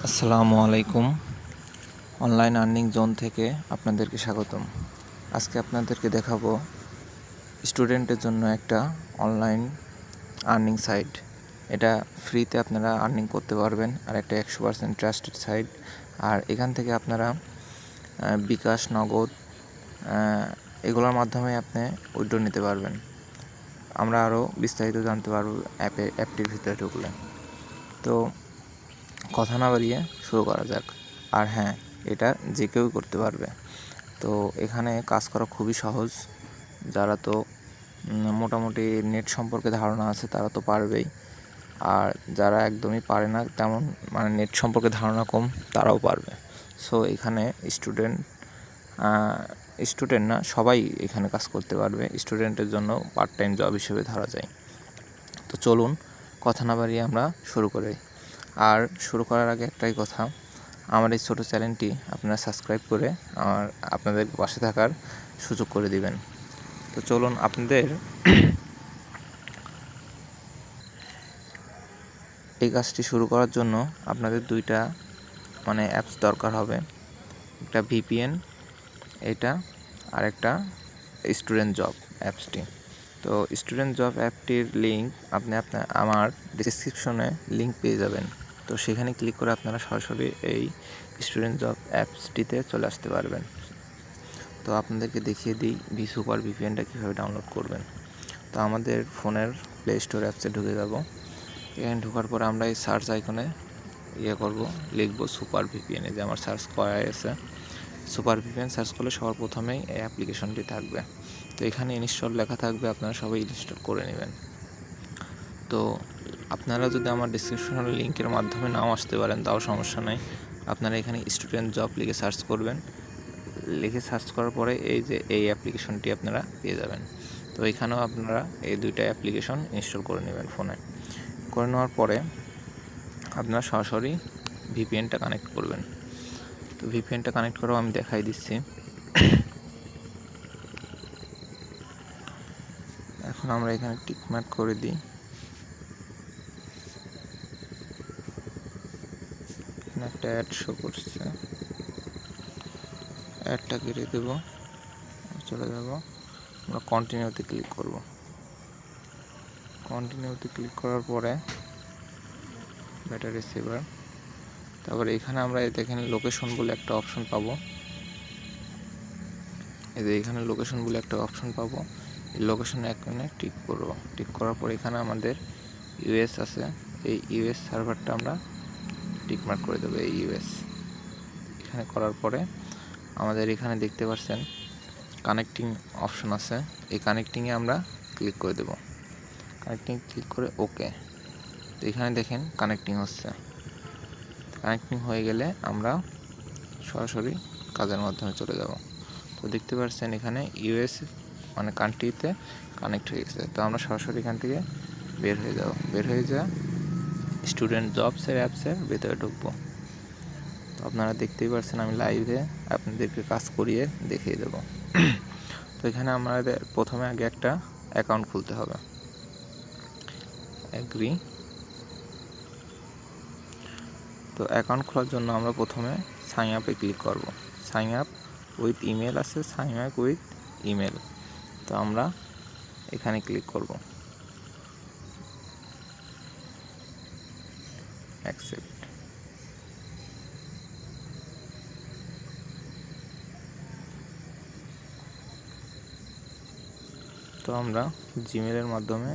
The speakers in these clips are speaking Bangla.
আসসালামু আলাইকুম। অনলাইন আর্নিং জোন থেকে আপনাদেরকে স্বাগতম। আজকে আপনাদেরকে দেখাবো স্টুডেন্টের জন্য একটা অনলাইন আর্নিং সাইট। এটা ফ্রিতে আপনারা আর্নিং করতে পারবেন, আর একটা 100% ট্রাস্টেড সাইট। আর এখান থেকে আপনারা বিকাশ, নগদ এগুলোর মাধ্যমে আপনি উইথড্র নিতে পারবেন। আমরা আরও বিস্তারিত জানতে পারবো অ্যাপটির ভিতরে ঢুকলে। তো কথা না বাড়িয়ে শুরু করা যাক। আর হ্যাঁ, এটা যে কেউ করতে পারবে। তো এখানে কাজ করা খুবই সহজ। যারা তো মোটামুটি নেট সম্পর্কে ধারণা আছে তারা তো পারবেই, আর যারা একদমই পারে না, তেমন মানে নেট সম্পর্কে ধারণা কম, তারাও পারবে। সো এখানে স্টুডেন্ট না, সবাই এখানে কাজ করতে পারবে। স্টুডেন্টের জন্য পার্ট টাইম জব হিসেবে ধরা যায়। তো চলুন কথা না বাড়িয়ে আমরা শুরু করি। আর শুরু করার আগে একটাই কথা, আমার এই ছোটো চ্যানেলটি আপনারা সাবস্ক্রাইব করে আপনাদের পাশে থাকার সুযোগ করে দিবেন। তো চলুন, আপনাদের এই কাজটি শুরু করার জন্য আপনাদের দুইটা অ্যাপস দরকার হবে। একটা ভিপিএন এটা, আর একটা স্টুডেন্ট জব অ্যাপসটি। তো স্টুডেন্ট জব অ্যাপটির লিঙ্ক আপনি আমার ডিসক্রিপশনে লিঙ্ক পেয়ে যাবেন। তো সেখানে ক্লিক করে আপনারা সরাসরি এই স্টুডেন্ট জব অ্যাপসটিতে চলে আসতে পারবেন। তো আপনাদেরকে দেখিয়ে দিই সুপার ভিপিএনটা কীভাবে ডাউনলোড করবেন। তো আমাদের ফোনের প্লে স্টোর অ্যাপসে ঢুকে যাব। এখানে ঢোকার পরে আমরা এই সার্চ আইকনে লিখব সুপার ভিপিএন। যে আমার সার্চ করা আছে, সুপার ভিপিএন সার্চ করলে সবার প্রথমেই এই অ্যাপ্লিকেশনটি থাকবে। তো এখানে ইনস্টল লেখা থাকবে, আপনারা সবাই ইনস্টল করে নেবেন। তো আপনারা যদি আমার ডিসক্রিপশনাল লিঙ্কের মাধ্যমে নাও আসতে পারেন তাও সমস্যা নাই। আপনারা এখানে স্টুডেন্ট জব লিখে সার্চ করবেন। লিখে সার্চ করার পরে এই অ্যাপ্লিকেশনটি আপনারা পেয়ে যাবেন। তো এখানেও আপনারা এই দুইটা অ্যাপ্লিকেশন ইনস্টল করে নেবেন ফোনে। করে নেওয়ার পরে আপনারা সরাসরি ভিপিএনটা কানেক্ট করবেন। তো ভিপিএনটা কানেক্ট করাও আমি দেখাই দিচ্ছি। এখন আমরা এখানে টিকমার্ক করে দিই। এখানে একটা অ্যাড শো করছে, অ্যাডটা কেটে দেব, চলে যাব। আমরা কন্টিনিউতে ক্লিক করব। কন্টিনিউতে ক্লিক করার পরে ব্যাটারি সেভার, তারপরে এখানে আমরা দেখেন লোকেশন বলে একটা অপশন পাবো। এখানে লোকেশন বলে একটা অপশন পাবো। এই লোকেশনে এখানে টিক করব। টিক করার পর এখানে আমাদের ইউএস আছে, এই ইউএস সার্ভারটা আমরা টিকমার্ক করে দেবো। এই ইউএস এখানে করার পরে আমাদের এখানে দেখতে পাচ্ছেন কানেক্টিং অপশন আছে। এই কানেক্টিংয়ে আমরা ক্লিক করে দেব। কানেক্টিং ক্লিক করে ওকে। তো এখানে দেখেন কানেক্টিং হচ্ছে। কানেক্টিং হয়ে গেলে আমরা সরাসরি কাজের মাধ্যমে চলে যাব। তো দেখতে পাচ্ছেন এখানে ইউএস কান্ট্রিতে কানেক্ট হয়ে গেছে। তো আমরা সরাসরি এখান থেকে বের হয়ে যা স্টুডেন্ট জবসের অ্যাপসের ভেতরে ঢুকবো। তো আপনারা দেখতেই পাচ্ছেন আমি লাইভে আপনাদেরকে কাজ করিয়ে দেখিয়ে দেব। তো এখানে আমাদের প্রথমে আগে একটা অ্যাকাউন্ট খুলতে হবে। অ্যাগ্রি। তো অ্যাকাউন্ট খোলার জন্য আমরা প্রথমে সাইন আপে ক্লিক করব। সাইন আপ উইথ ইমেল আছে, সাইন আপ উইথ ইমেল। তো আমরা এখানে ক্লিক করব, অ্যাকসেপ্ট। তো আমরা জিমেলের মাধ্যমে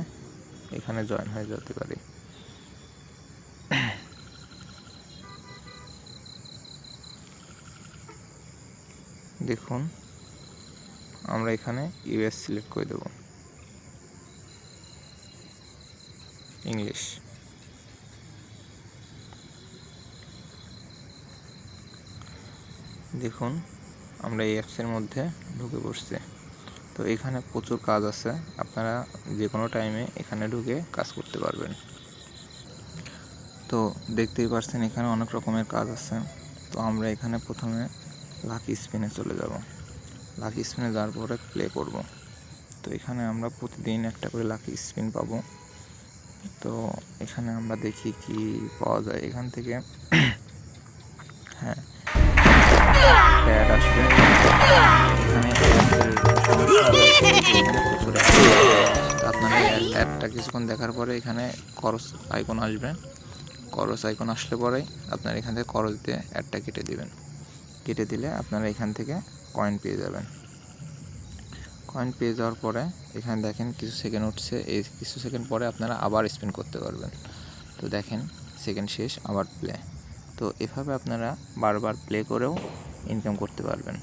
এখানে জয়েন হয়ে যেতে পারি। দেখুন আমরা এখানে ইউএস সিলেক্ট করে দেব, ইংলিশ। দেখুন আমরা এই অ্যাপসের মধ্যে ঢুকে পড়ছি। তো এখানে প্রচুর কাজ আছে, আপনারা যে কোনো টাইমে এখানে ঢুকে কাজ করতে পারবেন। তো দেখতেই পাচ্ছেন এখানে অনেক রকমের কাজ আছে। তো আমরা এখানে প্রথমে লাকি স্পিনে চলে যাব। লাকি স্পিনে যাওয়ার পরে প্লে করব। তো এখানে আমরা প্রতিদিন একটা করে লাকি স্পিন পাবো। তো এখানে আমরা দেখি কি পাওয়া যায়। এখান থেকে হ্যাঁ অ্যাড আসবে। এখানে আপনারা অ্যাডটা কিছুক্ষণ দেখার পরে এখানে করস আইকন আসবে। করস আইকন আসলে পরেই আপনারা এখান থেকে করস দিয়ে অ্যাডটা কেটে দিবেন। কেটে দিলে আপনারা এখান থেকে কয়েন পেয়ে যাবেন। কয়েন পেয়ে যাওয়ার পরে এখানে দেখেন কিছু সেকেন্ড উঠছে, এই কিছু সেকেন্ড পরে আপনারা আবার স্পিন করতে পারবেন। তো দেখেন সেকেন্ড শেষ, আবার প্লে। তো এভাবে আপনারা বারবার প্লে করেও ইনকাম করতে পারবেন,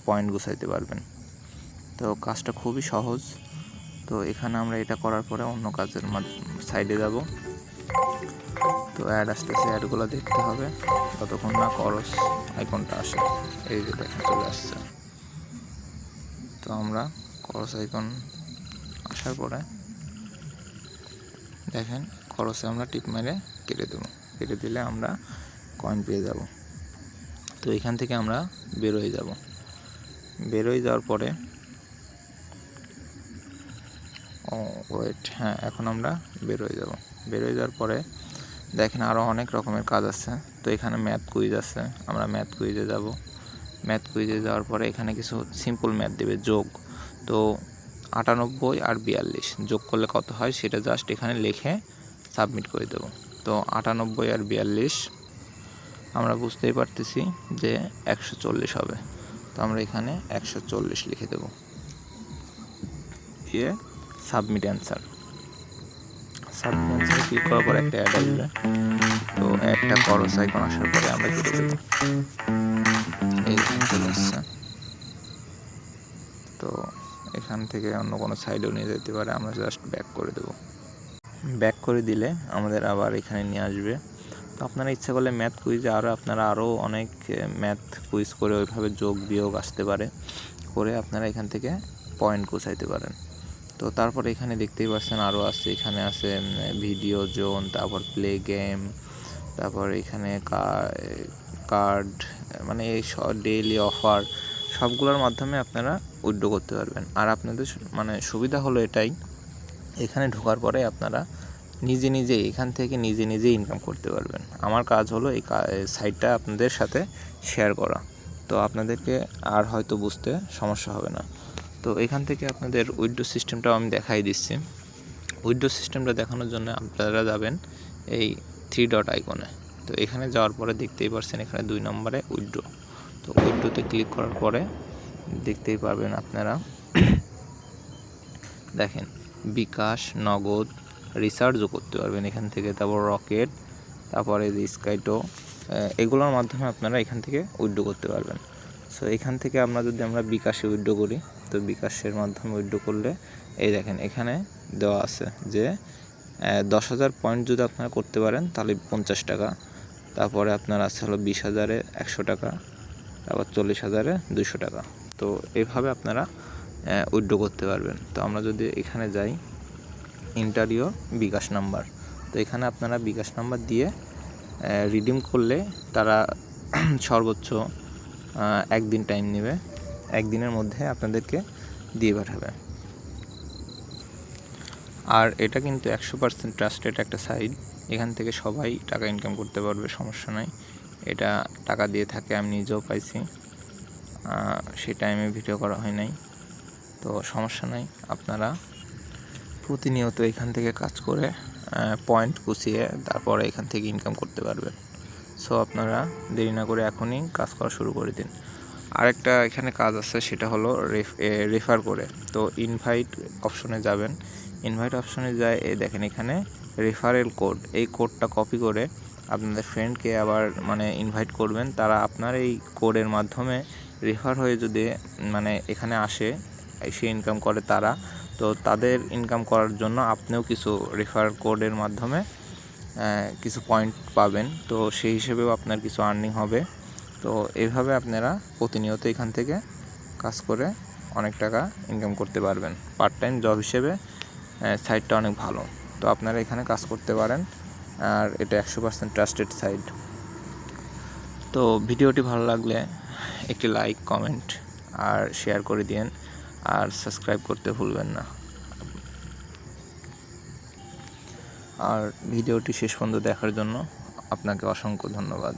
পয়েন্ট গুছাইতে পারবেন। তো কাজটা খুবই সহজ। তো এখানে আমরা এটা করার পরে অন্য কাজের সাইডে যাব। তো অ্যাড আসতেছে, অ্যাডগুলো দেখতে হবে ততক্ষণ না করস আইকনটা আসে। এই যে দেখেন চলে আসছে। তো আমরা করস আইকন আসার পরে দেখেন খরচে আমরা টিপ মেরে কেটে দেবো। কেটে দিলে আমরা কয়েন পেয়ে যাব। তো এখান থেকে আমরা বেরোয় যাব। বেরোয় যাওয়ার পরে হ্যাঁ এখন আমরা বেরোয় যাব। বেরোয় যাওয়ার পরে দেখেন আরও অনেক রকমের কাজ আছে। তো এখানে ম্যাথ কুইজ আছে, আমরা ম্যাথ কুইজে যাব। ম্যাথ কুইজে যাওয়ার পরে এখানে কিছু সিম্পল ম্যাথ দেবে, যোগ। তো 98 আর 42 যোগ করলে কত হয় সেটা জাস্ট এখানে লিখে সাবমিট করে দেব। তো 98 আর 42 আমরা বুঝতেই পারতেছি যে 140 হবে। তো আমরা এখানে 140 লিখে দেব, দিয়ে সাবমিট অ্যান্সার। সাবমিট অ্যান্সারে ক্লিক করার পর একটা অ্যাড আসবে। তো একটা করস আইকন আসার পরে আমরা কেটে দেব। এই চলে আসছে। তো এখান থেকে অন্য কোনো সাইডেও নিয়ে যেতে পারে, আমরা জাস্ট ব্যাক করে দেব। ব্যাক করে দিলে আমাদের আবার এখানে নিয়ে আসবে। তো আপনারা ইচ্ছা করলে ম্যাথ কুইজে আপনারা আরও অনেক ম্যাথ কুইজ করে ওইভাবে যোগ বিয়োগ আসতে পারে, করে আপনারা এখান থেকে পয়েন্ট গুছাইতে পারেন। তো তারপরে এখানে দেখতেই পাচ্ছেন আরও আছে, এখানে আছে ভিডিও জোন, তারপর প্লে গেম, তারপর এখানে কার্ড, মানে এই ডেইলি অফার সবগুলোর মাধ্যমে আপনারা উইথড্র করতে পারবেন। আর আপনাদের মানে সুবিধা হলো এটাই, এখানে ঢোকার পরে আপনারা নিজে এখান থেকে নিজে ইনকাম করতে পারবেন। আমার কাজ হলো এই সাইটটা আপনাদের সাথে শেয়ার করা। তো আপনাদেরকে আর হয়তো বুঝতে সমস্যা হবে না। তো এখান থেকে আপনাদের উইথড্র সিস্টেমটাও আমি দেখাই দিচ্ছি। উইথড্র সিস্টেমটা দেখানোর জন্য আপনারা যাবেন এই 3 ডট আইকনে। তো এখানে যাওয়ার পরে দেখতেই পাচ্ছেন এখানে 2 নম্বরে উইথড্র। তো উইথড্রতে ক্লিক করার পরে দেখতেই পারবেন আপনারা দেখেন বিকাশ, নগদ, রিচার্জও করতে পারবেন এখান থেকে, তারপর রকেট, তারপরে যে স্কাইটো, এগুলোর মাধ্যমে আপনারা এখান থেকে উইথড্র করতে পারবেন। সো এখান থেকে আমরা বিকাশে উইথড্র করি, তো বিকাশের মাধ্যমে উইথড্র করলে এই দেখেন এখানে দেওয়া আছে যে 10,000 পয়েন্ট যদি আপনারা করতে পারেন তাহলে 50 টাকা, তারপরে আপনার আছে হলো 20,000-এ 100 টাকা, তারপর 40,000-এ 200 টাকা। তো এইভাবে আপনারা উইথড্র করতে পারবেন। তো আমরা যদি এখানে যাই ইন্টারিও বিকাশ নাম্বার, তো এখানে আপনারা বিকাশ নাম্বার দিয়ে রিডিম করলে তারা সর্বোচ্চ 1 দিন টাইম নেবে, 1 দিনের মধ্যে আপনাদেরকে দিয়ে পাঠাবে। আর এটা কিন্তু 100% ট্রাস্টেড একটা সাইট, এখান থেকে সবাই টাকা ইনকাম করতে পারবে, সমস্যা নাই। এটা টাকা দিয়ে থাকে, আমি নিজেও পাইছি, সেই টাইমে ভিডিও করা হয় নাই, তো সমস্যা নাই। আপনারা প্রতিনিয়ত এখান থেকে কাজ করে পয়েন্ট গুছিয়ে তারপরে এখান থেকে ইনকাম করতে পারবেন। সো আপনারা দেরি না করে এখনই কাজ করা শুরু করে দিন। আরেকটা এখানে কাজ আছে, সেটা হলো রেফার করে। তো ইনভাইট অপশনে যাবেন, ইনভাইট অপশনে যায় দেখেন এখানে রেফারেল কোড, এই কোডটা কপি করে আপনাদের ফ্রেন্ডকে আবার মানে ইনভাইট করবেন, তারা আপনার এই কোডের মাধ্যমে রেফার হয়ে যদি মানে এখানে আসে, এসে ইনকাম করে তারা, তো তাদের ইনকাম করার জন্য আপনিও কিছু রেফার কোডের মাধ্যমে কিছু পয়েন্ট পাবেন, তো সেই হিসেবেও আপনার কিছু আর্নিং হবে। তো এইভাবে আপনারা প্রতিনিয়ত এখান থেকে কাজ করে অনেক টাকা ইনকাম করতে পারবেন। পার্ট টাইম জব হিসেবে সাইটটা অনেক ভালো, তো আপনারা এখানে কাজ করতে পারেন। আর এটা 100% ট্রাস্টেড সাইট। তো ভিডিওটি ভালো লাগলে একটি লাইক, কমেন্ট আর শেয়ার করে দিন, আর সাবস্ক্রাইব করতে ভুলবেন না। আর ভিডিওটি শেষ পর্যন্ত দেখার জন্য আপনাকে অসংখ্য ধন্যবাদ।